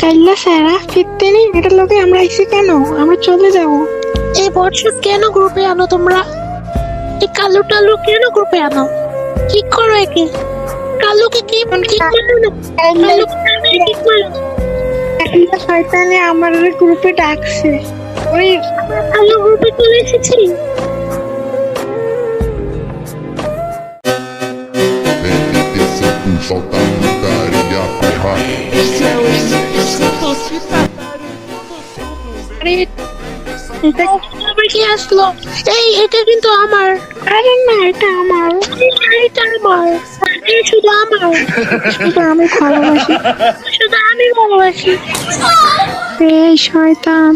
কাইল্লা Sarah ফিরতে নেই, এটার লোকে আমরা আইসি কেন? আমরা চলে যাব। এই বর্ষা কেন গ্রুপে আনো তোমরা? এই কালো টালু কেন গ্রুপে আনো? ঠিক করো একে। কালুকে কি ঠিক করো না? কালুকে ঠিক করো। কাইল্লা শয়তানে আমার গ্রুপে ডাকছে। ওই কালু গ্রুপে চলে এসেছি। Solta a putaria pra আরে এটা আবার কি আসলো? এই এটা কিন্তু আমার। আরে না, এটা আমার। এটা আমার। এই শুধু আমার। শুধু আমি ভালোবাসি। শুধু আমি ভালোবাসি। এই শয়তান।